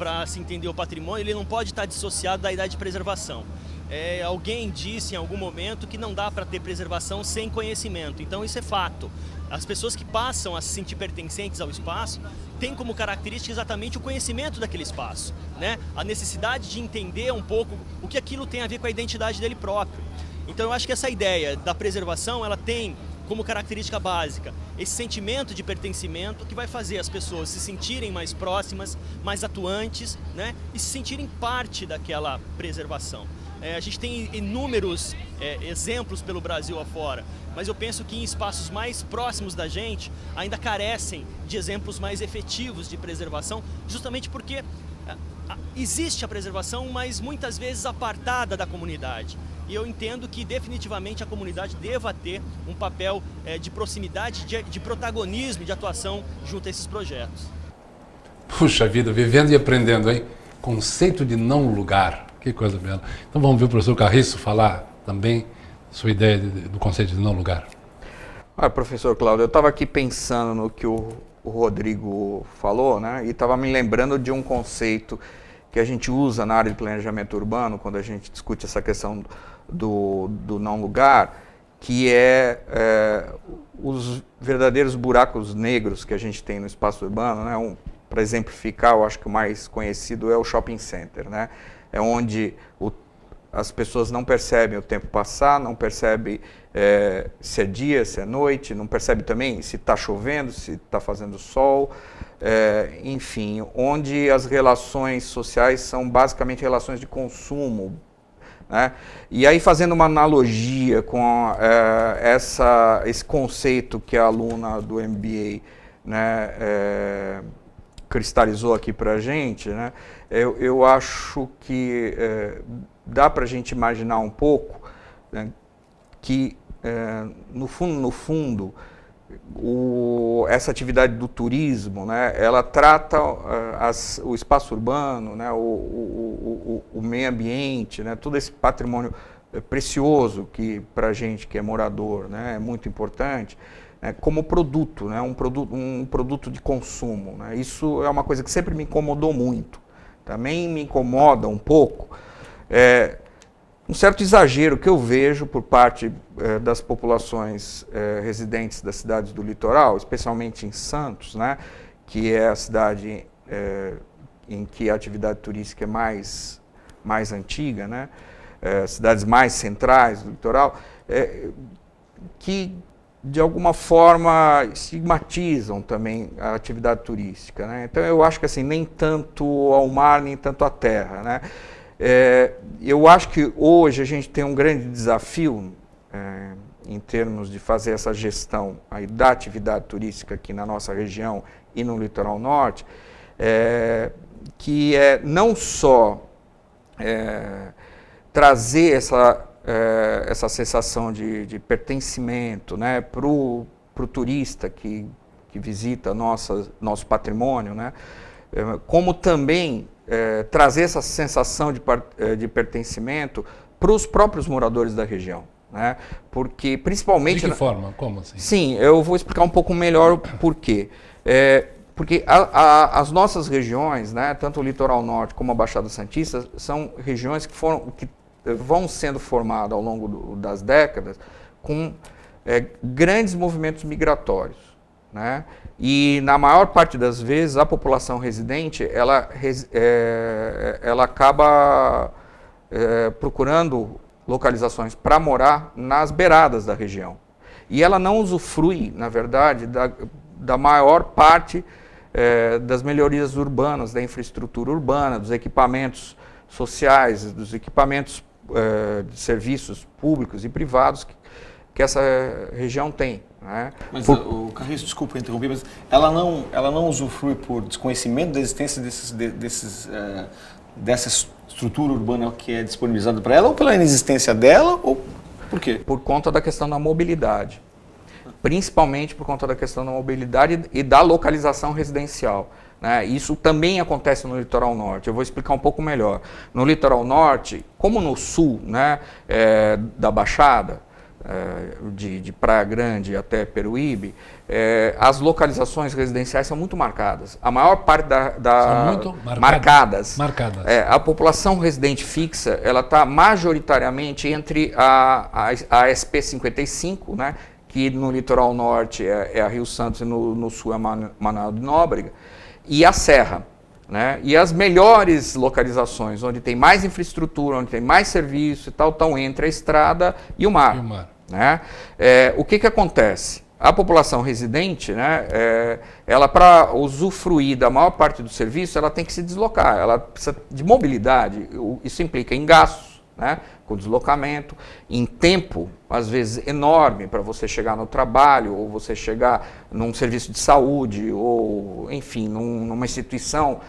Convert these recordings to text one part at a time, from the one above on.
para se entender o patrimônio, ele não pode estar dissociado da idade de preservação. Alguém disse em algum momento que não dá para ter preservação sem conhecimento, então isso é fato. As pessoas que passam a se sentir pertencentes ao espaço têm como característica exatamente o conhecimento daquele espaço, né? A necessidade de entender um pouco o que aquilo tem a ver com a identidade dele próprio. Então eu acho que essa ideia da preservação, ela tem como característica básica esse sentimento de pertencimento que vai fazer as pessoas se sentirem mais próximas, mais atuantes, né? E se sentirem parte daquela preservação. A gente tem inúmeros exemplos pelo Brasil afora, mas eu penso que em espaços mais próximos da gente ainda carecem de exemplos mais efetivos de preservação, justamente porque existe a preservação, mas muitas vezes apartada da comunidade. E eu entendo que definitivamente a comunidade deva ter um papel de proximidade, de protagonismo, de atuação junto a esses projetos. Puxa vida, vivendo e aprendendo, hein? Conceito de não lugar. Que coisa bela. Então vamos ver o professor Carriço falar também sua ideia do conceito de não lugar. Professor Cláudio, eu estava aqui pensando no que o Rodrigo falou, né? E estava me lembrando de um conceito que a gente usa na área de planejamento urbano, quando a gente discute essa questão do não lugar, que os verdadeiros buracos negros que a gente tem no espaço urbano, né? Para exemplificar, eu acho que o mais conhecido é o shopping center, né? É onde as pessoas não percebem o tempo passar, não percebem se é dia, se é noite, não percebem também se está chovendo, se está fazendo sol, enfim, onde as relações sociais são basicamente relações de consumo, né? E aí, fazendo uma analogia com esse conceito que a aluna do MBA, né, cristalizou aqui para a gente, né? Eu acho que dá para a gente imaginar um pouco, né, que, no fundo, essa atividade do turismo, né, ela trata o espaço urbano, né, o meio ambiente, né, todo esse patrimônio precioso que, para a gente que é morador, né, é muito importante, como produto, né, um produto de consumo, né? Isso é uma coisa que sempre me incomodou muito. Também me incomoda um pouco um certo exagero que eu vejo por parte das populações residentes das cidades do litoral, especialmente em Santos, né, que é a cidade em que a atividade turística é mais antiga, né, cidades mais centrais do litoral, que de alguma forma estigmatizam também a atividade turística, né? Então eu acho que assim, nem tanto ao mar, nem tanto à terra, né? Eu acho que hoje a gente tem um grande desafio em termos de fazer essa gestão aí da atividade turística aqui na nossa região e no litoral norte, que é não só trazer essa sensação de pertencimento, né, para o turista que visita nosso patrimônio, né, como também trazer essa sensação de pertencimento para os próprios moradores da região, né, porque principalmente... De que forma? Como assim? Sim, eu vou explicar um pouco melhor o porquê. Porque as nossas regiões, né, tanto o litoral norte como a Baixada Santista, são regiões que vão sendo formadas ao longo das décadas com grandes movimentos migratórios, né? E na maior parte das vezes a população residente ela acaba procurando localizações para morar nas beiradas da região. E ela não usufrui, na verdade, da maior parte das melhorias urbanas, da infraestrutura urbana, dos equipamentos sociais, dos equipamentos de serviços públicos e privados que essa região tem, né? Mas o Carriço, desculpa interromper, mas ela não usufrui por desconhecimento da existência dessa estrutura urbana que é disponibilizada para ela, ou pela inexistência dela, ou por quê? Por conta da questão da mobilidade, principalmente por conta da questão da mobilidade e da localização residencial, né? Isso também acontece no litoral norte. Eu vou explicar um pouco melhor. No litoral norte, como no sul, né, da Baixada, de Praia Grande até Peruíbe, as localizações residenciais são muito marcadas. A maior parte São muito marcadas. A população residente fixa, ela está majoritariamente entre a SP55, né, que no litoral norte é a Rio Santos e no sul é Manoel de Nóbrega, e a Serra. Né? E as melhores localizações, onde tem mais infraestrutura, onde tem mais serviço e tal, estão entre a estrada e o mar. Né? O que acontece? A população residente, né, ela para usufruir da maior parte do serviço, ela tem que se deslocar, ela precisa de mobilidade, isso implica em gastos, né, com deslocamento, em tempo, às vezes enorme, para você chegar no trabalho, ou você chegar num serviço de saúde, ou enfim, numa instituição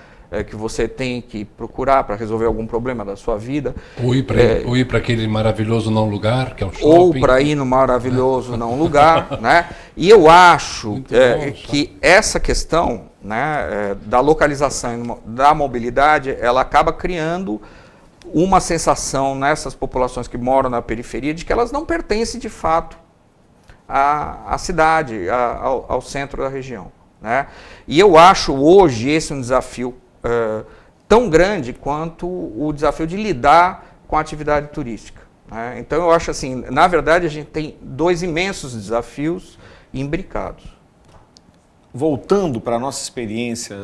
que você tem que procurar para resolver algum problema da sua vida. Ou ir para aquele maravilhoso não lugar, que é o shopping. Ou para ir no maravilhoso não lugar. Né? E eu acho que essa questão, né, da localização, da mobilidade, ela acaba criando uma sensação nessas populações que moram na periferia de que elas não pertencem de fato à cidade, ao centro da região. Né? E eu acho hoje esse um desafio tão grande quanto o desafio de lidar com a atividade turística. Né? Então eu acho assim, na verdade a gente tem dois imensos desafios imbricados. Voltando para a nossa experiência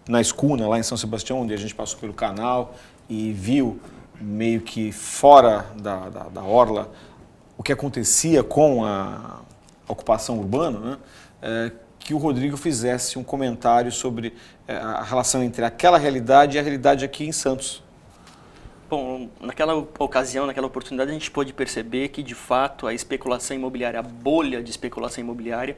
na Escuna, lá em São Sebastião, onde a gente passou pelo canal e viu meio que fora da orla o que acontecia com a ocupação urbana, né? Que o Rodrigo fizesse um comentário sobre a relação entre aquela realidade e a realidade aqui em Santos. Bom, naquela ocasião, naquela oportunidade, a gente pôde perceber que, de fato, a especulação imobiliária, a bolha de especulação imobiliária,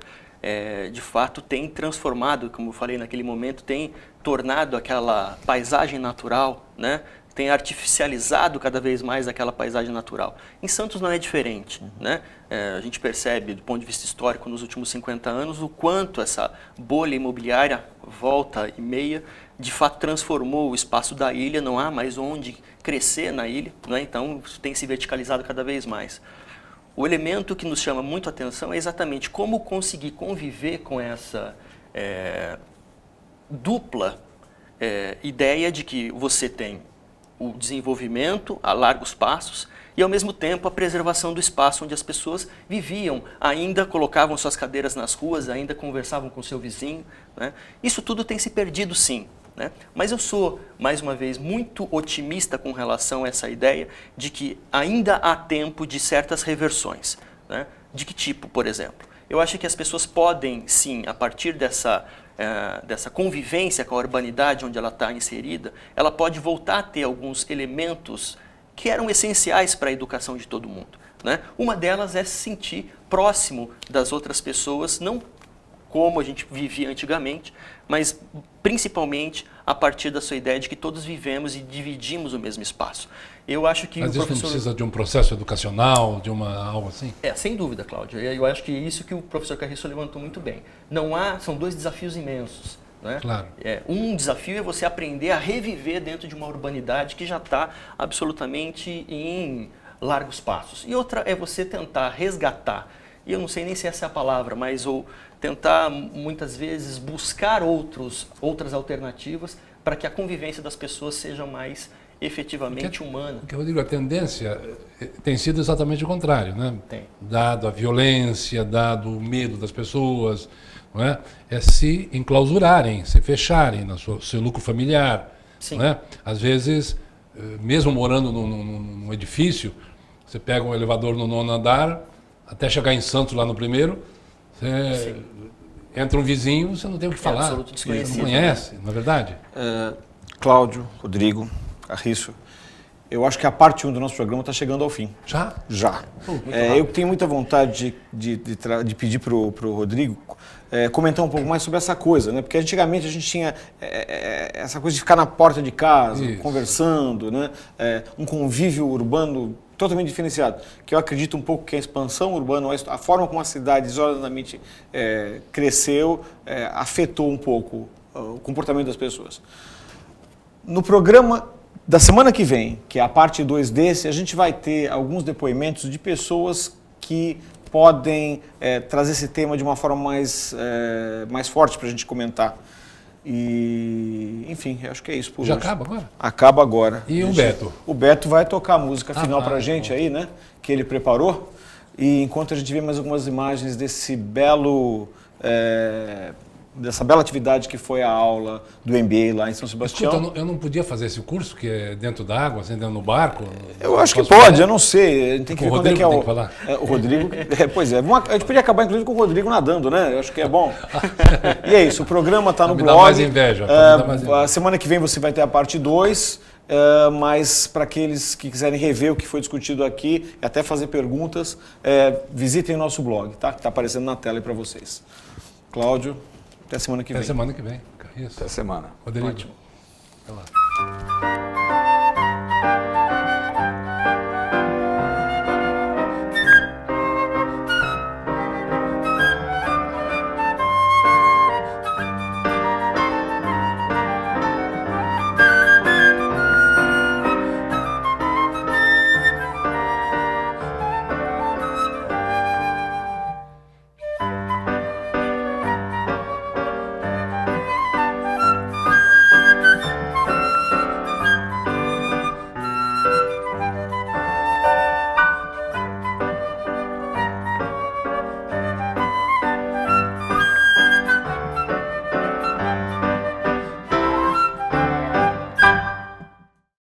de fato, tem transformado, como eu falei naquele momento, tem tornado aquela paisagem natural, né? Tem artificializado cada vez mais aquela paisagem natural. Em Santos não é diferente. Né? A gente percebe, do ponto de vista histórico, nos últimos 50 anos, o quanto essa bolha imobiliária, volta e meia, de fato transformou o espaço da ilha, não há mais onde crescer na ilha, né? Então tem se verticalizado cada vez mais. O elemento que nos chama muito a atenção é exatamente como conseguir conviver com essa dupla ideia de que você tem o desenvolvimento a largos passos e, ao mesmo tempo, a preservação do espaço onde as pessoas viviam, ainda colocavam suas cadeiras nas ruas, ainda conversavam com seu vizinho. Né? Isso tudo tem se perdido, sim. Né? Mas eu sou, mais uma vez, muito otimista com relação a essa ideia de que ainda há tempo de certas reversões. Né? De que tipo, por exemplo? Eu acho que as pessoas podem, sim, a partir dessa convivência com a urbanidade onde ela está inserida, ela pode voltar a ter alguns elementos que eram essenciais para a educação de todo mundo. Né? Uma delas é se sentir próximo das outras pessoas, não como a gente vivia antigamente, mas principalmente a partir da sua ideia de que todos vivemos e dividimos o mesmo espaço. Eu acho que mas isso não precisa de um processo educacional, de algo assim? Sem dúvida, Cláudio. Eu acho que é isso que o professor Carriço levantou muito bem. São dois desafios imensos. Né? Claro. Um desafio é você aprender a reviver dentro de uma urbanidade que já está absolutamente em largos passos. E outra é você tentar resgatar, e eu não sei nem se essa é a palavra, mas tentar muitas vezes buscar outras alternativas para que a convivência das pessoas seja mais efetivamente humana. Porque, Rodrigo, a tendência tem sido exatamente o contrário, né? Tem. Dado a violência, dado o medo das pessoas, não é? Se enclausurarem, se fecharem no seu lucro familiar. Sim. Não é? Às vezes, mesmo morando num edifício, você pega um elevador no 9º andar, até chegar em Santos lá no primeiro, você entra um vizinho, você não tem o que falar. Absoluto desconhecido. Você não conhece, não é verdade? Cláudio, Rodrigo, Carriço, eu acho que a parte 1 do nosso programa está chegando ao fim. Já? Já. Eu tenho muita vontade de pedir para o Rodrigo comentar um pouco mais sobre essa coisa, né? Porque antigamente a gente tinha essa coisa de ficar na porta de casa, isso, conversando, né? Um convívio urbano totalmente diferenciado, que eu acredito um pouco que a expansão urbana, a forma como a cidade isoladamente cresceu, afetou um pouco o comportamento das pessoas. No programa da semana que vem, que é a parte 2 desse, a gente vai ter alguns depoimentos de pessoas que podem trazer esse tema de uma forma mais forte para a gente comentar. E, enfim, acho que é isso por Já hoje. acaba agora? Acaba agora. E o Beto? O Beto vai tocar a música final pra gente bom. aí, né? Que ele preparou. E enquanto a gente vê mais algumas imagens desse belo... dessa bela atividade que foi a aula do MBA lá em São Sebastião. Escuta, eu não podia fazer esse curso, que é dentro da água, assim, dentro no barco? Eu acho que Posso pode, fazer? eu não sei. Tem que ver quando é que é tem o... que falar. O Rodrigo... pois é. A gente podia acabar, inclusive, com o Rodrigo nadando, né? Eu acho que é bom. E é isso, o programa está no Me blog. dá mais inveja. Me dá mais inveja. A semana que vem você vai ter a parte 2, mas para aqueles que quiserem rever o que foi discutido aqui e até fazer perguntas, visitem o nosso blog, tá? Que está aparecendo na tela aí para vocês. Cláudio, até semana que vem. Até semana que vem. Isso. Até semana. Rodrigo. Ótimo. Vai lá.